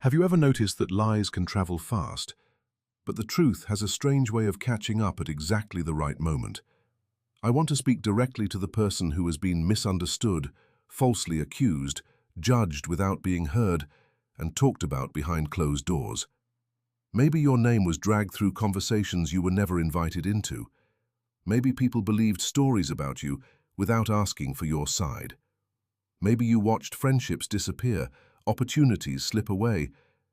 Have you ever noticed that lies can travel fast, but the truth has a strange way of catching up at exactly the right moment? I want to speak directly to the person who has been misunderstood, falsely accused, judged without being heard, and talked about behind closed doors. Maybe your name was dragged through conversations you were never invited into. Maybe people believed stories about you without asking for your side. Maybe you watched friendships disappear, opportunities slip away,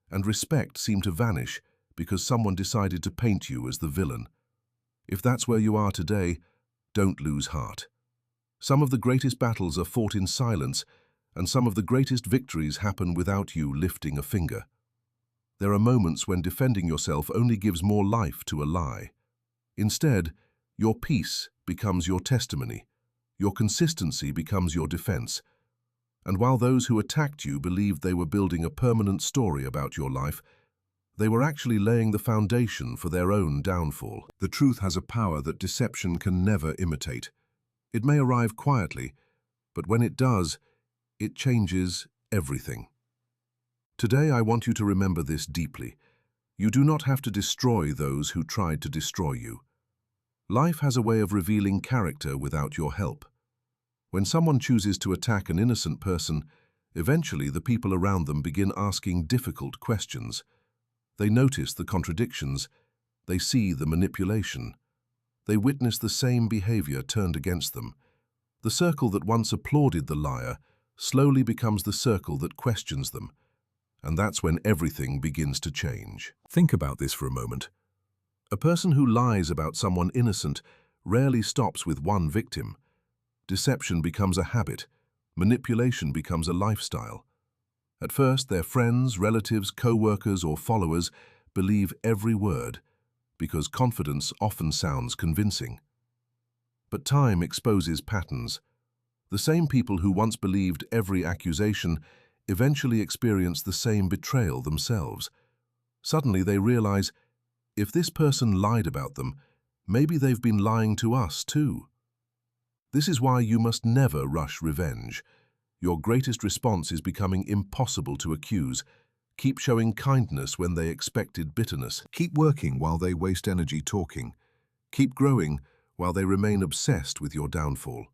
and respect seem to vanish because someone decided to paint you as the villain. If that's where you are today, don't lose heart. Some of the greatest battles are fought in silence, and some of the greatest victories happen without you lifting a finger. There are moments when defending yourself only gives more life to a lie. Instead, your peace becomes your testimony. Your consistency becomes your defense. And while those who attacked you believed they were building a permanent story about your life, they were actually laying the foundation for their own downfall. The truth has a power that deception can never imitate. It may arrive quietly, but when it does, it changes everything. Today I want you to remember this deeply. You do not have to destroy those who tried to destroy you. Life has a way of revealing character without your help. When someone chooses to attack an innocent person, eventually the people around them begin asking difficult questions. They notice the contradictions. They see the manipulation. They witness the same behavior turned against them. The circle that once applauded the liar slowly becomes the circle that questions them. And that's when everything begins to change. Think about this for a moment. A person who lies about someone innocent rarely stops with one victim. Deception becomes a habit. Manipulation becomes a lifestyle. At first, their friends, relatives, co-workers, or followers believe every word because confidence often sounds convincing. But time exposes patterns. The same people who once believed every accusation eventually experience the same betrayal themselves. Suddenly they realize, if this person lied about them, maybe they've been lying to us too. This is why you must never rush revenge. Your greatest response is becoming impossible to accuse. Keep showing kindness when they expected bitterness. Keep working while they waste energy talking. Keep growing while they remain obsessed with your downfall.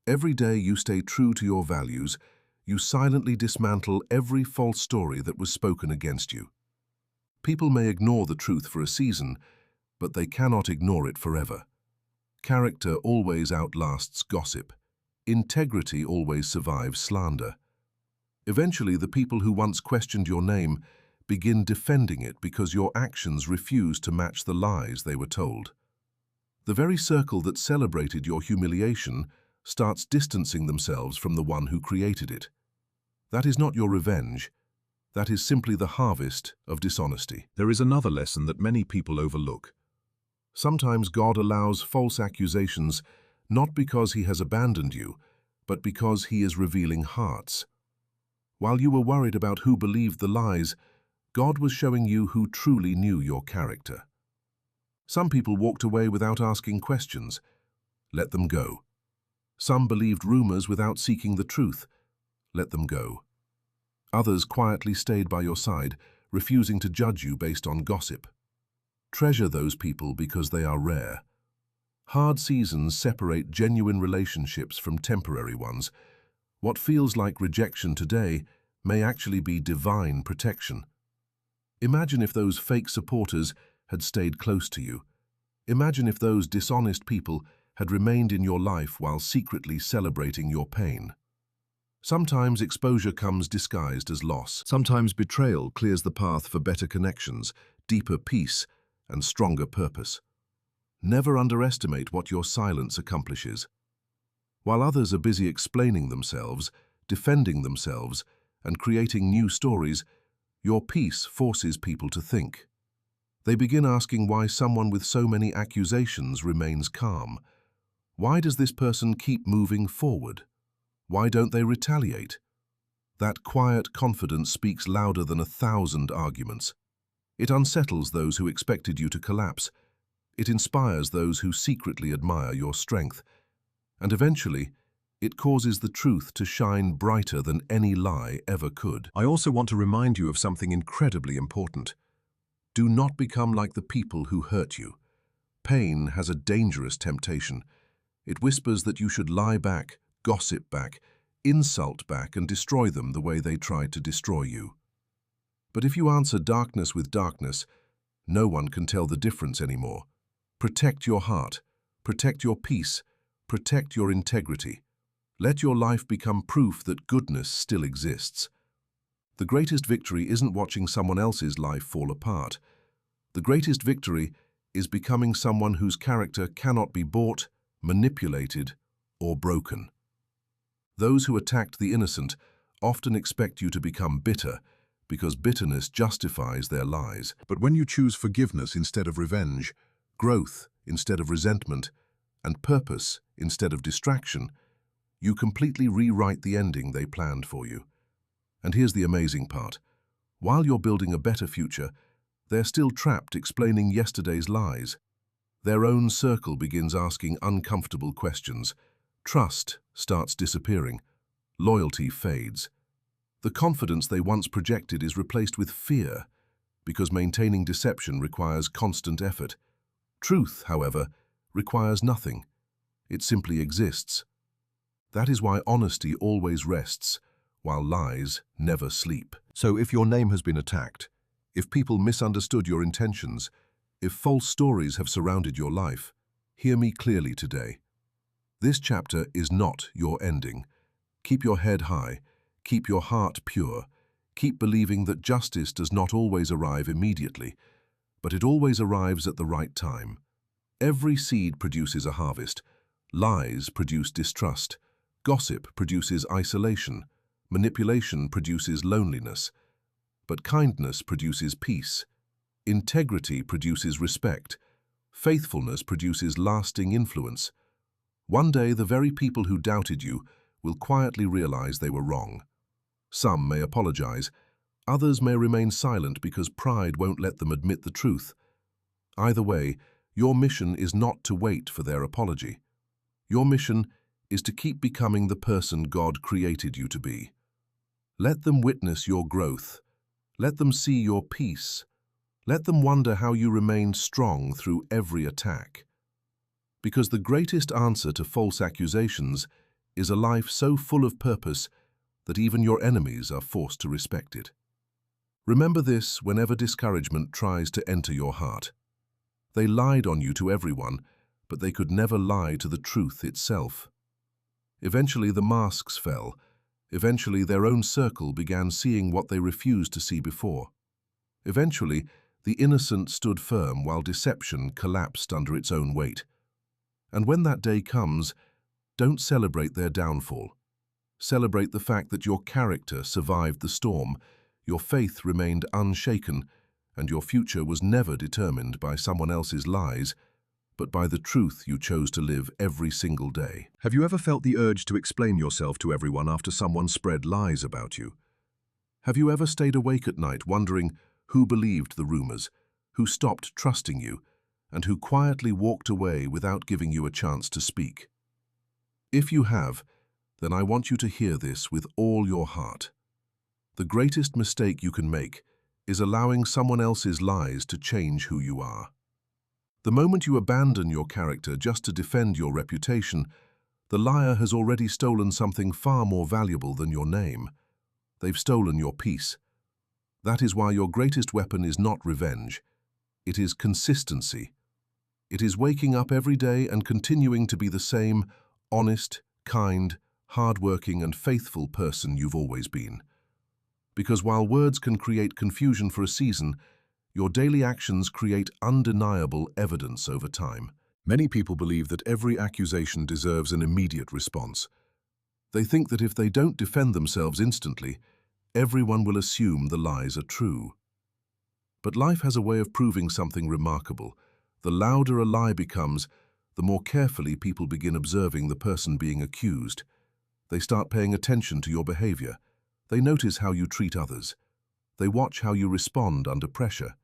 Every day you stay true to your values, you silently dismantle every false story that was spoken against you. People may ignore the truth for a season, but they cannot ignore it forever. Character always outlasts gossip. Integrity always survives slander. Eventually, the people who once questioned your name begin defending it because your actions refuse to match the lies they were told. The very circle that celebrated your humiliation starts distancing themselves from the one who created it. That is not your revenge. That is simply the harvest of dishonesty. There is another lesson that many people overlook. Sometimes God allows false accusations not because He has abandoned you, but because He is revealing hearts. While you were worried about who believed the lies, God was showing you who truly knew your character. Some people walked away without asking questions. Let them go. Some believed rumors without seeking the truth. Let them go. Others quietly stayed by your side, refusing to judge you based on gossip. Treasure those people because they are rare. Hard seasons separate genuine relationships from temporary ones. What feels like rejection today may actually be divine protection. Imagine if those fake supporters had stayed close to you. Imagine if those dishonest people had remained in your life while secretly celebrating your pain. Sometimes exposure comes disguised as loss. Sometimes betrayal clears the path for better connections, deeper peace, and stronger purpose. Never underestimate what your silence accomplishes. While others are busy explaining themselves, defending themselves, and creating new stories, your peace forces people to think. They begin asking why someone with so many accusations remains calm. Why does this person keep moving forward? Why don't they retaliate? That quiet confidence speaks louder than 1,000 arguments. It unsettles those who expected you to collapse. It inspires those who secretly admire your strength. And eventually, It causes the truth to shine brighter than any lie ever could. I also want to remind you of something incredibly important. Do not become like the people who hurt you. Pain has a dangerous temptation. It whispers that you should lie back, gossip back, insult back, and destroy them the way they tried to destroy you. But if you answer darkness with darkness, no one can tell the difference anymore. Protect your heart, protect your peace, protect your integrity. Let your life become proof that goodness still exists. The greatest victory isn't watching someone else's life fall apart. The greatest victory is becoming someone whose character cannot be bought, manipulated, or broken. Those who attacked the innocent often expect you to become bitter, because bitterness justifies their lies. But when you choose forgiveness instead of revenge, growth instead of resentment, and purpose instead of distraction, you completely rewrite the ending they planned for you. And here's the amazing part. While you're building a better future, they're still trapped explaining yesterday's lies. Their own circle begins asking uncomfortable questions. Trust starts disappearing. Loyalty fades. The confidence they once projected is replaced with fear, because maintaining deception requires constant effort. Truth, however, requires nothing. It simply exists. That is why honesty always rests, while lies never sleep. So if your name has been attacked, if people misunderstood your intentions, if false stories have surrounded your life, hear me clearly today. This chapter is not your ending. Keep your head high, keep your heart pure, keep believing that justice does not always arrive immediately, but it always arrives at the right time. Every seed produces a harvest. Lies produce distrust. Gossip produces isolation. Manipulation produces loneliness. But kindness produces peace. Integrity produces respect. Faithfulness produces lasting influence. One day, the very people who doubted you will quietly realize they were wrong. Some may apologize. Others may remain silent because pride won't let them admit the truth. Either way, your mission is not to wait for their apology. Your mission is to keep becoming the person God created you to be. Let them witness your growth. Let them see your peace. Let them wonder how you remain strong through every attack. Because the greatest answer to false accusations is a life so full of purpose that even your enemies are forced to respect it. Remember this whenever discouragement tries to enter your heart. They lied on you to everyone, but they could never lie to the truth itself. Eventually the masks fell. Eventually their own circle began seeing what they refused to see before. Eventually the innocent stood firm while deception collapsed under its own weight. And when that day comes, don't celebrate their downfall. Celebrate the fact that your character survived the storm, your faith remained unshaken, and your future was never determined by someone else's lies, but by the truth you chose to live every single day. Have you ever felt the urge to explain yourself to everyone after someone spread lies about you? Have you ever stayed awake at night wondering who believed the rumors, who stopped trusting you, and who quietly walked away without giving you a chance to speak? If you have, then I want you to hear this with all your heart. The greatest mistake you can make is allowing someone else's lies to change who you are. The moment you abandon your character just to defend your reputation, the liar has already stolen something far more valuable than your name. They've stolen your peace. That is why your greatest weapon is not revenge. It is consistency. It is waking up every day and continuing to be the same honest, kind, hardworking, and faithful person you've always been. Because while words can create confusion for a season, your daily actions create undeniable evidence over time. Many people believe that every accusation deserves an immediate response. They think that if they don't defend themselves instantly, everyone will assume the lies are true. But life has a way of proving something remarkable. The louder a lie becomes, the more carefully people begin observing the person being accused. They start paying attention to your behavior. They notice how you treat others. They watch how you respond under pressure.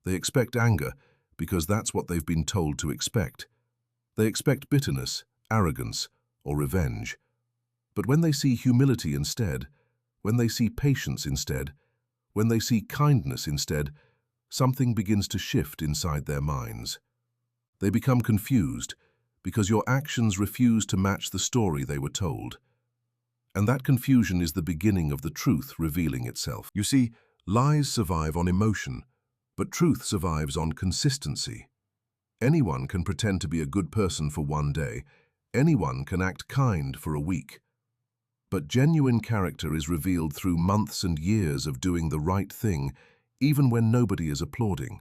They expect anger because that's what they've been told to expect. They expect bitterness, arrogance, or revenge. But when they see humility instead, when they see patience instead, when they see kindness instead, something begins to shift inside their minds. They become confused because your actions refuse to match the story they were told. And that confusion is the beginning of the truth revealing itself. You see, lies survive on emotion, but truth survives on consistency. Anyone can pretend to be a good person for one day. Anyone can act kind for a week. But genuine character is revealed through months and years of doing the right thing, even when nobody is applauding.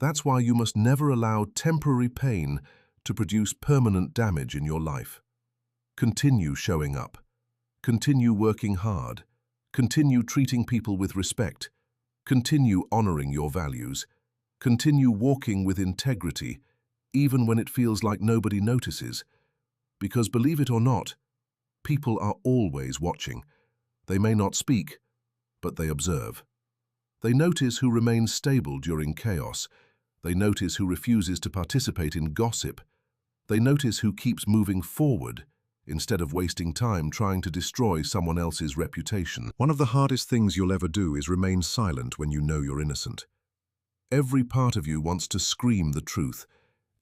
That's why you must never allow temporary pain to produce permanent damage in your life. Continue showing up. Continue working hard. Continue treating people with respect. Continue honoring your values. Continue walking with integrity, even when it feels like nobody notices. Because believe it or not, people are always watching. They may not speak, but they observe. They notice who remains stable during chaos. They notice who refuses to participate in gossip. They notice who keeps moving forward instead of wasting time trying to destroy someone else's reputation. One of the hardest things you'll ever do is remain silent when you know you're innocent. Every part of you wants to scream the truth.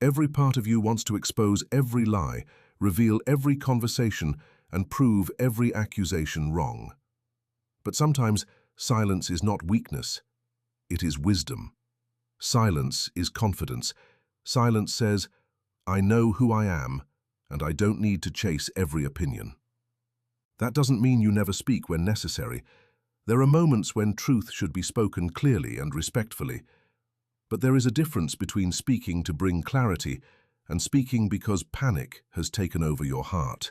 Every part of you wants to expose every lie, reveal every conversation, and prove every accusation wrong. But sometimes silence is not weakness, it is wisdom. Silence is confidence. Silence says, I know who I am, and I don't need to chase every opinion. That doesn't mean you never speak when necessary. There are moments when truth should be spoken clearly and respectfully, but there is a difference between speaking to bring clarity and speaking because panic has taken over your heart.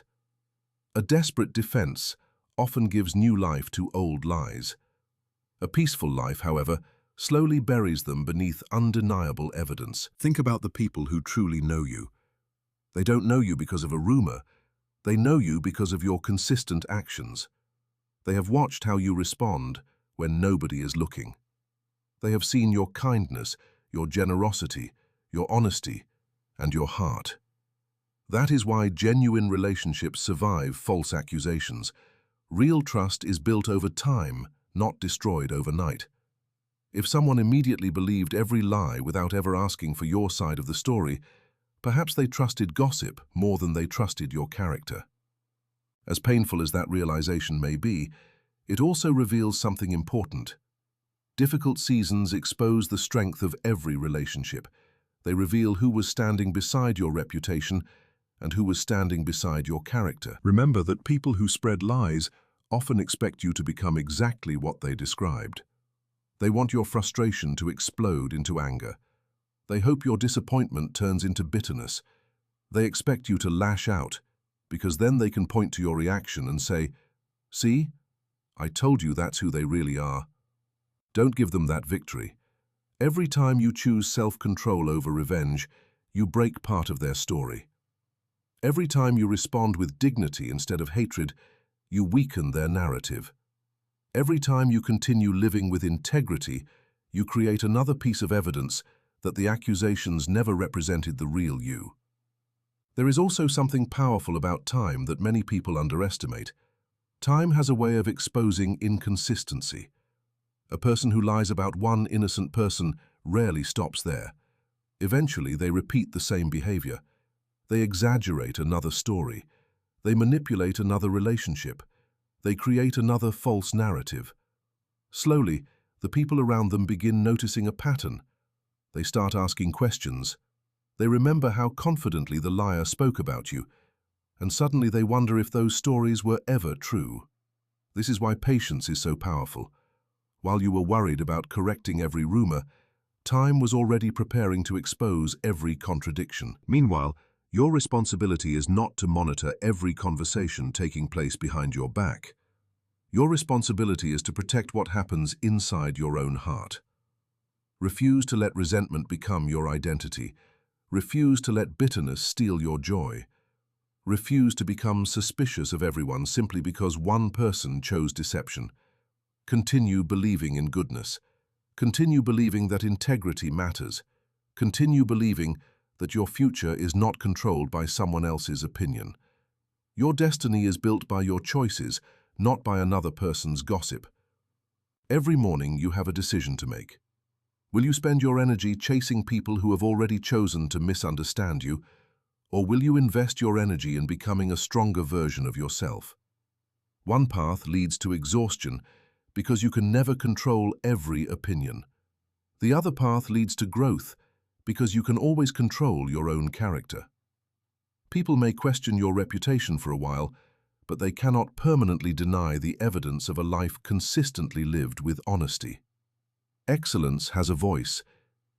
A desperate defense often gives new life to old lies. A peaceful life, however, slowly buries them beneath undeniable evidence. Think about the people who truly know you. They don't know you because of a rumor. They know you because of your consistent actions. They have watched how you respond when nobody is looking. They have seen your kindness, your generosity, your honesty, and your heart. That is why genuine relationships survive false accusations. Real trust is built over time, not destroyed overnight. If someone immediately believed every lie without ever asking for your side of the story, perhaps they trusted gossip more than they trusted your character. As painful as that realization may be, it also reveals something important. Difficult seasons expose the strength of every relationship. They reveal who was standing beside your reputation and who was standing beside your character. Remember that people who spread lies often expect you to become exactly what they described. They want your frustration to explode into anger. They hope your disappointment turns into bitterness. They expect you to lash out, because then they can point to your reaction and say, "See, I told you that's who they really are." Don't give them that victory. Every time you choose self-control over revenge, you break part of their story. Every time you respond with dignity instead of hatred, you weaken their narrative. Every time you continue living with integrity, you create another piece of evidence that the accusations never represented the real you. There is also something powerful about time that many people underestimate. Time has a way of exposing inconsistency. A person who lies about one innocent person rarely stops there. Eventually, they repeat the same behavior. They exaggerate another story. They manipulate another relationship. They create another false narrative. Slowly, the people around them begin noticing a pattern. They start asking questions. They remember how confidently the liar spoke about you, and suddenly they wonder if those stories were ever true. This is why patience is so powerful. While you were worried about correcting every rumor, time was already preparing to expose every contradiction. Meanwhile, your responsibility is not to monitor every conversation taking place behind your back. Your responsibility is to protect what happens inside your own heart. Refuse to let resentment become your identity. Refuse to let bitterness steal your joy. Refuse to become suspicious of everyone simply because one person chose deception. Continue believing in goodness. Continue believing that integrity matters. Continue believing that your future is not controlled by someone else's opinion. Your destiny is built by your choices, not by another person's gossip. Every morning you have a decision to make. Will you spend your energy chasing people who have already chosen to misunderstand you, or will you invest your energy in becoming a stronger version of yourself? One path leads to exhaustion because you can never control every opinion. The other path leads to growth because you can always control your own character. People may question your reputation for a while, but they cannot permanently deny the evidence of a life consistently lived with honesty. Excellence has a voice.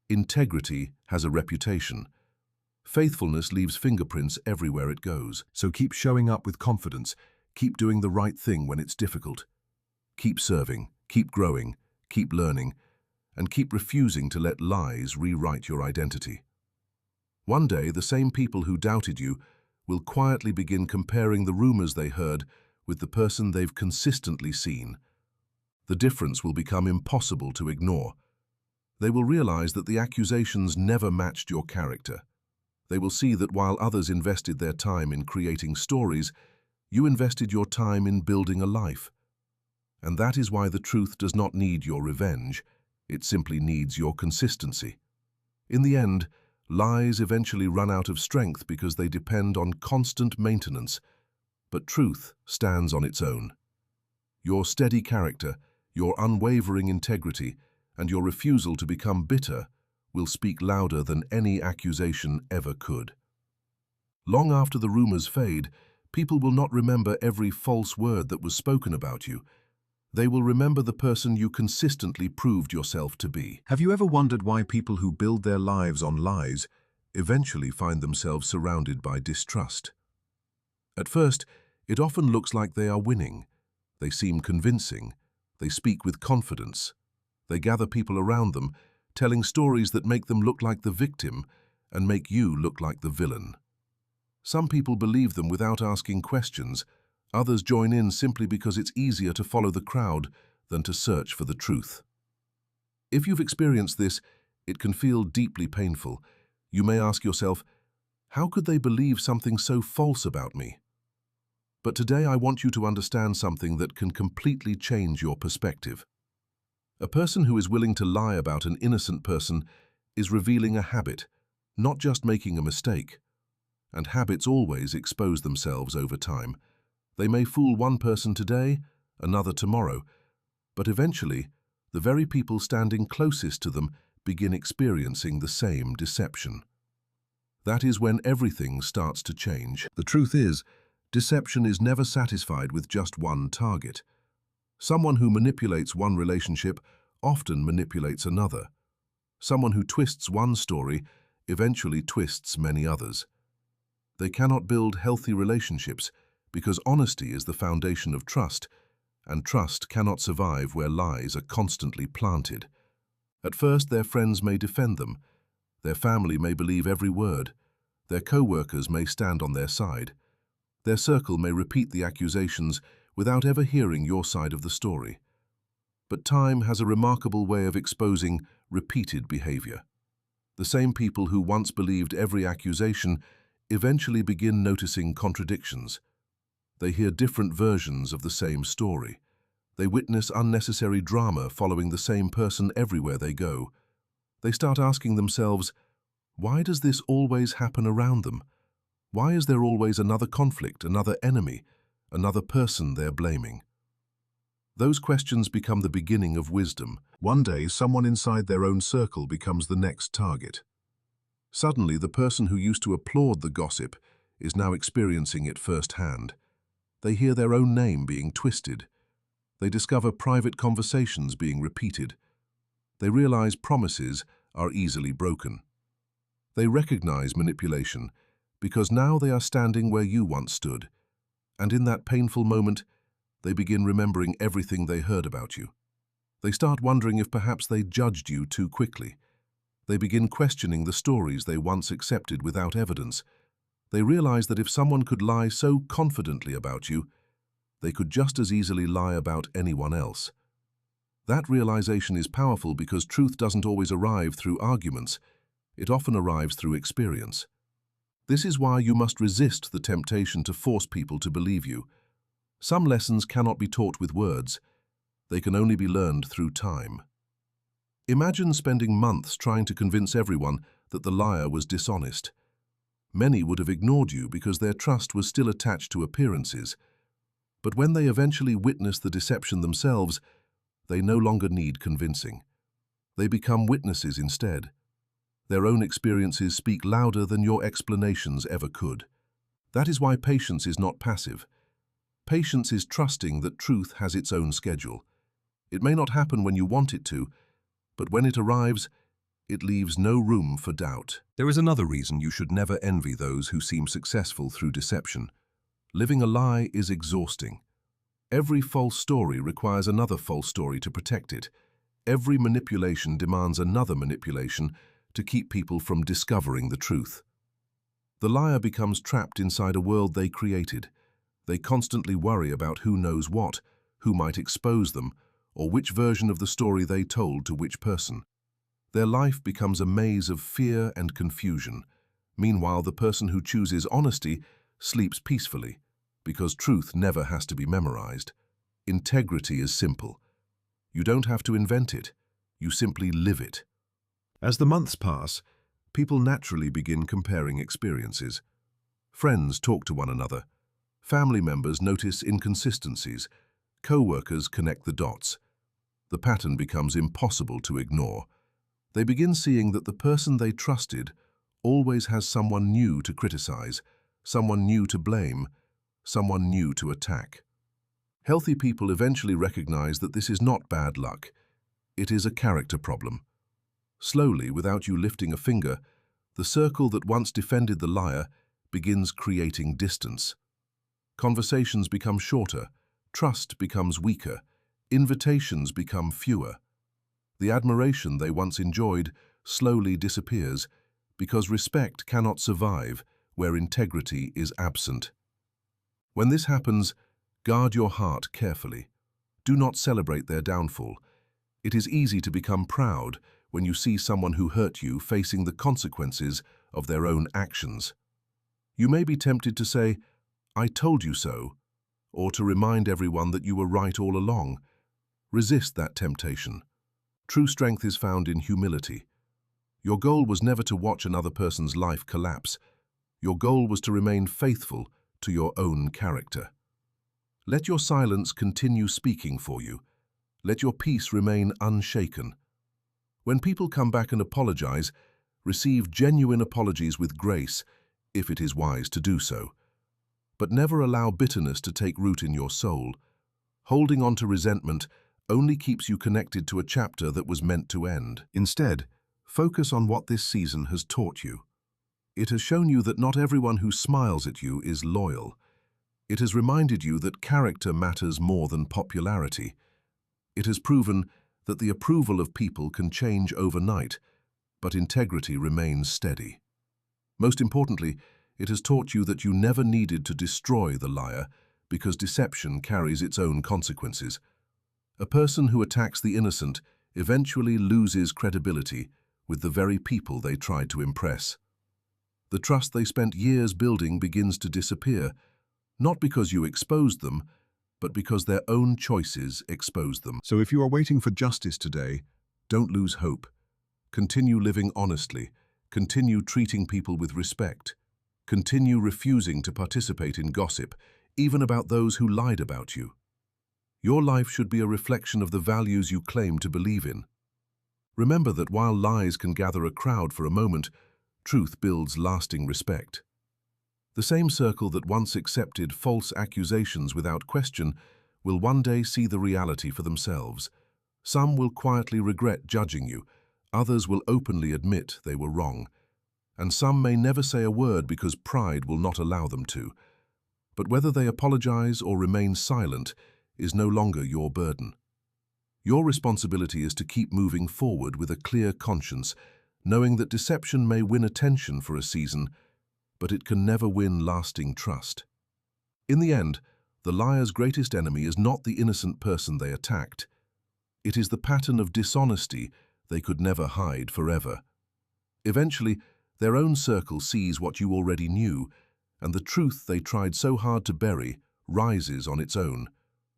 Integrity has a reputation. Faithfulness leaves fingerprints everywhere it goes. So keep showing up with confidence. Keep doing the right thing when it's difficult. Keep serving, keep growing, keep learning, and keep refusing to let lies rewrite your identity. One day, the same people who doubted you will quietly begin comparing the rumors they heard with the person they've consistently seen. The difference will become impossible to ignore. They will realize that the accusations never matched your character. They will see that while others invested their time in creating stories, you invested your time in building a life. And that is why the truth does not need your revenge. It simply needs your consistency. In the end, lies eventually run out of strength because they depend on constant maintenance, but truth stands on its own. Your steady character, your unwavering integrity, and your refusal to become bitter will speak louder than any accusation ever could. Long after the rumors fade, people will not remember every false word that was spoken about you. They will remember the person you consistently proved yourself to be. Have you ever wondered why people who build their lives on lies eventually find themselves surrounded by distrust? At first, it often looks like they are winning. They seem convincing. They speak with confidence. They gather people around them, telling stories that make them look like the victim and make you look like the villain. Some people believe them without asking questions. Others join in simply because it's easier to follow the crowd than to search for the truth. If you've experienced this, it can feel deeply painful. You may ask yourself, how could they believe something so false about me? But today I want you to understand something that can completely change your perspective. A person who is willing to lie about an innocent person is revealing a habit, not just making a mistake. And habits always expose themselves over time. They may fool one person today, another tomorrow, but eventually, the very people standing closest to them begin experiencing the same deception. That is when everything starts to change. The truth is, deception is never satisfied with just one target. Someone who manipulates one relationship often manipulates another. Someone who twists one story eventually twists many others. They cannot build healthy relationships because honesty is the foundation of trust, and trust cannot survive where lies are constantly planted. At first, their friends may defend them. Their family may believe every word. Their co-workers may stand on their side. Their circle may repeat the accusations without ever hearing your side of the story. But time has a remarkable way of exposing repeated behavior. The same people who once believed every accusation eventually begin noticing contradictions. They hear different versions of the same story. They witness unnecessary drama following the same person everywhere they go. They start asking themselves, why does this always happen around them? Why is there always another conflict, another enemy, another person they're blaming? Those questions become the beginning of wisdom. One day, someone inside their own circle becomes the next target. Suddenly, the person who used to applaud the gossip is now experiencing it firsthand. They hear their own name being twisted. They discover private conversations being repeated. They realize promises are easily broken. They recognize manipulation because now they are standing where you once stood. And in that painful moment, they begin remembering everything they heard about you. They start wondering if perhaps they judged you too quickly. They begin questioning the stories they once accepted without evidence. They realize that if someone could lie so confidently about you, they could just as easily lie about anyone else. That realization is powerful because truth doesn't always arrive through arguments. It often arrives through experience. This is why you must resist the temptation to force people to believe you. Some lessons cannot be taught with words. They can only be learned through time. Imagine spending months trying to convince everyone that the liar was dishonest. Many would have ignored you because their trust was still attached to appearances. But when they eventually witness the deception themselves, they no longer need convincing. They become witnesses instead. Their own experiences speak louder than your explanations ever could. That is why patience is not passive. Patience is trusting that truth has its own schedule. It may not happen when you want it to, but when it arrives, it leaves no room for doubt. There is another reason you should never envy those who seem successful through deception. Living a lie is exhausting. Every false story requires another false story to protect it. Every manipulation demands another manipulation to keep people from discovering the truth. The liar becomes trapped inside a world they created. They constantly worry about who knows what, who might expose them, or which version of the story they told to which person. Their life becomes a maze of fear and confusion. Meanwhile, the person who chooses honesty sleeps peacefully, because truth never has to be memorized. Integrity is simple. You don't have to invent it. You simply live it. As the months pass, people naturally begin comparing experiences. Friends talk to one another. Family members notice inconsistencies. Co-workers connect the dots. The pattern becomes impossible to ignore. They begin seeing that the person they trusted always has someone new to criticize, someone new to blame, someone new to attack. Healthy people eventually recognize that this is not bad luck. It is a character problem. Slowly, without you lifting a finger, the circle that once defended the liar begins creating distance. Conversations become shorter, trust becomes weaker, invitations become fewer. The admiration they once enjoyed slowly disappears because respect cannot survive where integrity is absent. When this happens, guard your heart carefully. Do not celebrate their downfall. It is easy to become proud when you see someone who hurt you facing the consequences of their own actions. You may be tempted to say, "I told you so," or to remind everyone that you were right all along. Resist that temptation. True strength is found in humility. Your goal was never to watch another person's life collapse. Your goal was to remain faithful to your own character. Let your silence continue speaking for you. Let your peace remain unshaken. When people come back and apologize, receive genuine apologies with grace, if it is wise to do so. But never allow bitterness to take root in your soul. Holding on to resentment only keeps you connected to a chapter that was meant to end. Instead, focus on what this season has taught you. It has shown you that not everyone who smiles at you is loyal. It has reminded you that character matters more than popularity. It has proven that the approval of people can change overnight, but integrity remains steady. Most importantly, it has taught you that you never needed to destroy the liar because deception carries its own consequences. A person who attacks the innocent eventually loses credibility with the very people they tried to impress. The trust they spent years building begins to disappear, not because you exposed them, but because their own choices exposed them. So if you are waiting for justice today, don't lose hope. Continue living honestly. Continue treating people with respect. Continue refusing to participate in gossip, even about those who lied about you. Your life should be a reflection of the values you claim to believe in. Remember that while lies can gather a crowd for a moment, truth builds lasting respect. The same circle that once accepted false accusations without question will one day see the reality for themselves. Some will quietly regret judging you, others will openly admit they were wrong, and some may never say a word because pride will not allow them to. But whether they apologize or remain silent is no longer your burden. Your responsibility is to keep moving forward with a clear conscience, knowing that deception may win attention for a season, but it can never win lasting trust. In the end, the liar's greatest enemy is not the innocent person they attacked. It is the pattern of dishonesty they could never hide forever. Eventually, Their own circle sees what you already knew, and the truth they tried so hard to bury rises on its own,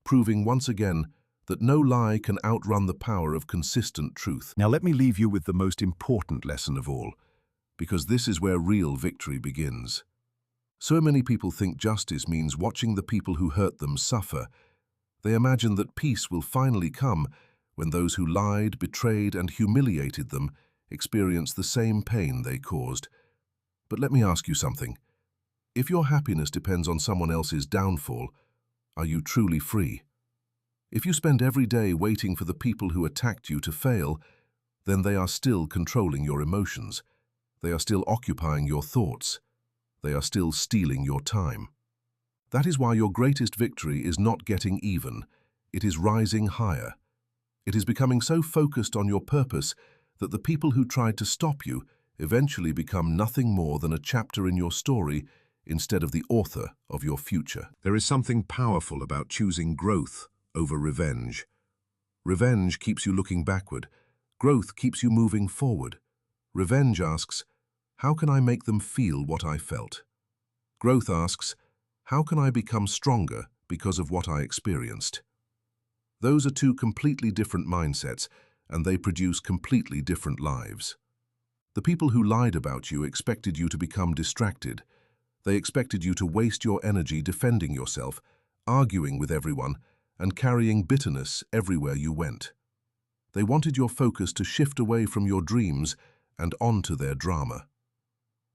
proving once again that no lie can outrun the power of consistent truth. Now let me leave you with the most important lesson of all, because this is where real victory begins. So many people think justice means watching the people who hurt them suffer. They imagine that peace will finally come when those who lied, betrayed, and humiliated them experience the same pain they caused. But let me ask you something. If your happiness depends on someone else's downfall, are you truly free? If you spend every day waiting for the people who attacked you to fail, then they are still controlling your emotions. They are still occupying your thoughts. They are still stealing your time. That is why your greatest victory is not getting even. It is rising higher. It is becoming so focused on your purpose that the people who tried to stop you eventually become nothing more than a chapter in your story instead of the author of your future. There is something powerful about choosing growth over revenge. Revenge keeps you looking backward. Growth keeps you moving forward. Revenge asks, how can I make them feel what I felt? Growth asks, how can I become stronger because of what I experienced? Those are two completely different mindsets, and they produce completely different lives. The people who lied about you expected you to become distracted. They expected you to waste your energy defending yourself, arguing with everyone, and carrying bitterness everywhere you went. They wanted your focus to shift away from your dreams and onto their drama.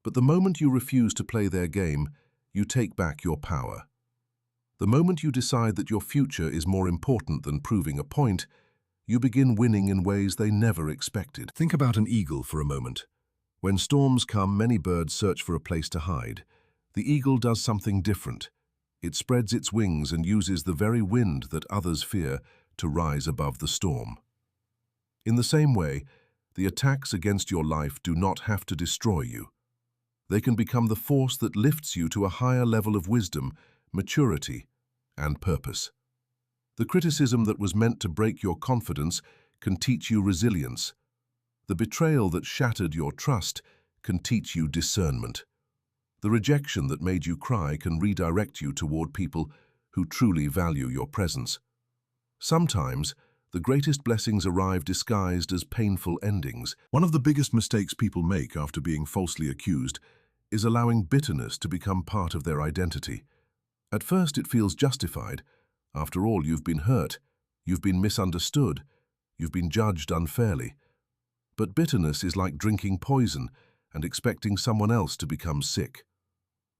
But the moment you refuse to play their game, you take back your power. The moment you decide that your future is more important than proving a point, you begin winning in ways they never expected. Think about an eagle for a moment. When storms come, many birds search for a place to hide. The eagle does something different. It spreads its wings and uses the very wind that others fear to rise above the storm. In the same way, the attacks against your life do not have to destroy you. They can become the force that lifts you to a higher level of wisdom, maturity, and purpose. The criticism that was meant to break your confidence can teach you resilience. The betrayal that shattered your trust can teach you discernment. The rejection that made you cry can redirect you toward people who truly value your presence. Sometimes, the greatest blessings arrive disguised as painful endings. One of the biggest mistakes people make after being falsely accused is allowing bitterness to become part of their identity. At first, it feels justified. After all, you've been hurt, you've been misunderstood, you've been judged unfairly. But bitterness is like drinking poison and expecting someone else to become sick.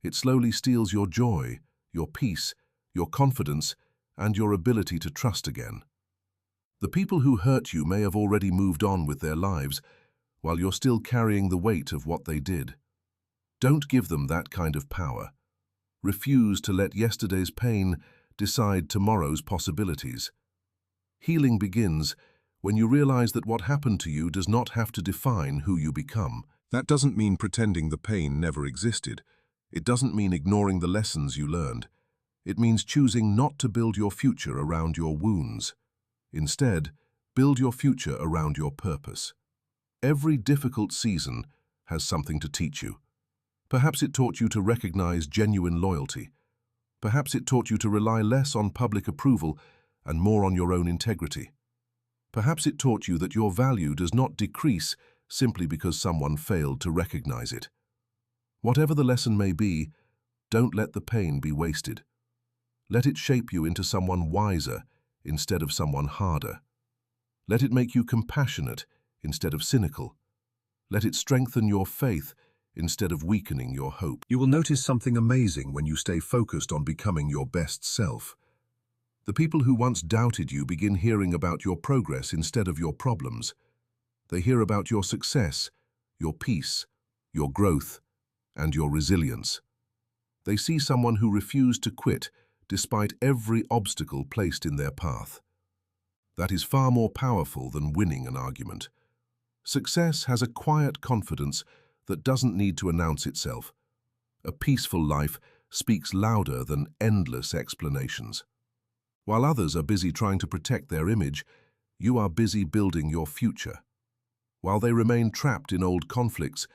It slowly steals your joy, your peace, your confidence, and your ability to trust again. The people who hurt you may have already moved on with their lives, while you're still carrying the weight of what they did. Don't give them that kind of power. Refuse to let yesterday's pain decide tomorrow's possibilities. Healing begins when you realize that what happened to you does not have to define who you become. That doesn't mean pretending the pain never existed. It doesn't mean ignoring the lessons you learned. It means choosing not to build your future around your wounds. Instead, build your future around your purpose. Every difficult season has something to teach you. Perhaps it taught you to recognize genuine loyalty. Perhaps it taught you to rely less on public approval and more on your own integrity. Perhaps it taught you that your value does not decrease simply because someone failed to recognize it. Whatever the lesson may be, don't let the pain be wasted. Let it shape you into someone wiser instead of someone harder. Let it make you compassionate instead of cynical. Let it strengthen your faith instead of weakening your hope. You will notice something amazing when you stay focused on becoming your best self. The people who once doubted you begin hearing about your progress instead of your problems. They hear about your success, your peace, your growth, and your resilience. They see someone who refused to quit despite every obstacle placed in their path. That is far more powerful than winning an argument. Success has a quiet confidence that doesn't need to announce itself. A peaceful life speaks louder than endless explanations. While others are busy trying to protect their image, you are busy building your future. While they remain trapped in old conflicts,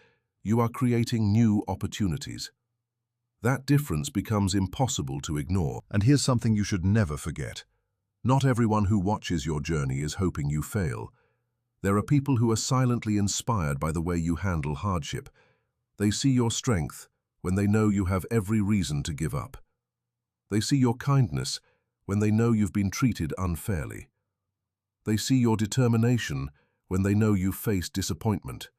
you are creating new opportunities. That difference becomes impossible to ignore. And here's something you should never forget. Not everyone who watches your journey is hoping you fail. There are people who are silently inspired by the way you handle hardship. They see your strength when they know you have every reason to give up. They see your kindness when they know you've been treated unfairly. They see your determination when they know you've faced disappointment.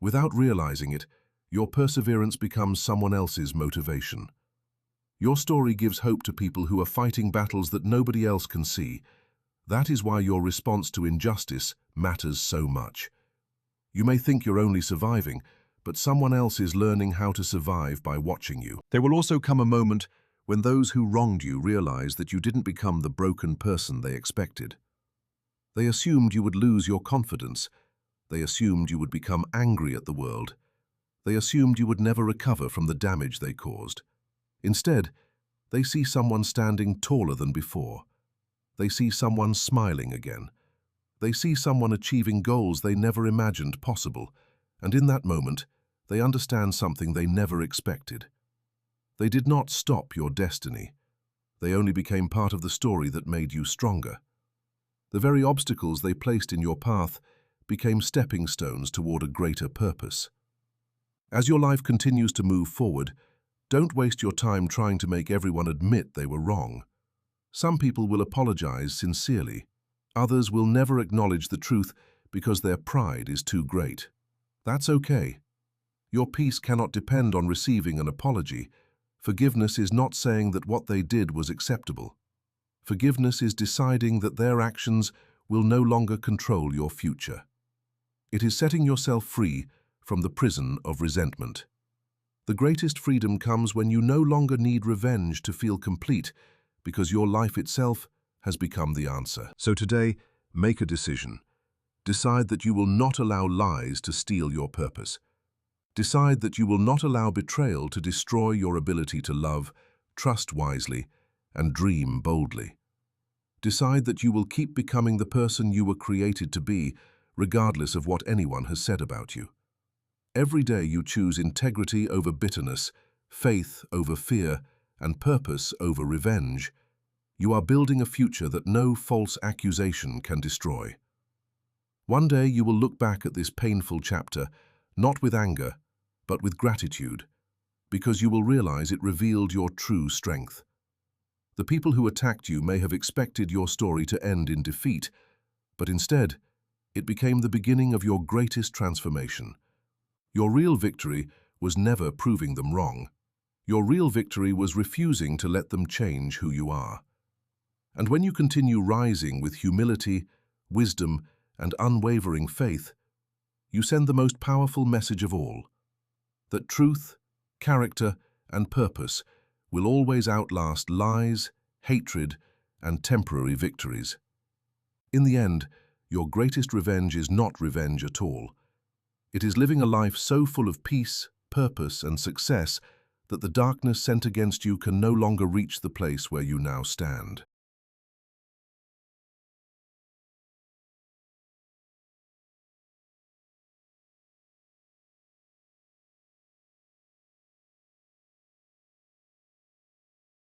Without realizing it, your perseverance becomes someone else's motivation. Your story gives hope to people who are fighting battles that nobody else can see. That is why your response to injustice matters so much. You may think you're only surviving, but someone else is learning how to survive by watching you. There will also come a moment when those who wronged you realize that you didn't become the broken person they expected. They assumed you would lose your confidence. They assumed you would become angry at the world. They assumed you would never recover from the damage they caused. Instead, they see someone standing taller than before. They see someone smiling again. They see someone achieving goals they never imagined possible, and in that moment, they understand something they never expected. They did not stop your destiny. They only became part of the story that made you stronger. The very obstacles they placed in your path became stepping stones toward a greater purpose. As your life continues to move forward, don't waste your time trying to make everyone admit they were wrong. Some people will apologize sincerely. Others will never acknowledge the truth because their pride is too great. That's okay. Your peace cannot depend on receiving an apology. Forgiveness is not saying that what they did was acceptable. Forgiveness is deciding that their actions will no longer control your future. It is setting yourself free from the prison of resentment. The greatest freedom comes when you no longer need revenge to feel complete, because your life itself has become the answer. So today, make a decision. Decide that you will not allow lies to steal your purpose. Decide that you will not allow betrayal to destroy your ability to love, trust wisely, and dream boldly. Decide that you will keep becoming the person you were created to be, regardless of what anyone has said about you. Every day you choose integrity over bitterness, faith over fear, and purpose over revenge. You are building a future that no false accusation can destroy. One day you will look back at this painful chapter, not with anger, but with gratitude, because you will realize it revealed your true strength. The people who attacked you may have expected your story to end in defeat, but instead, it became the beginning of your greatest transformation. Your real victory was never proving them wrong. Your real victory was refusing to let them change who you are. And when you continue rising with humility, wisdom, and unwavering faith, you send the most powerful message of all, that truth, character, and purpose will always outlast lies, hatred, and temporary victories. In the end, your greatest revenge is not revenge at all. It is living a life so full of peace, purpose, and success that the darkness sent against you can no longer reach the place where you now stand.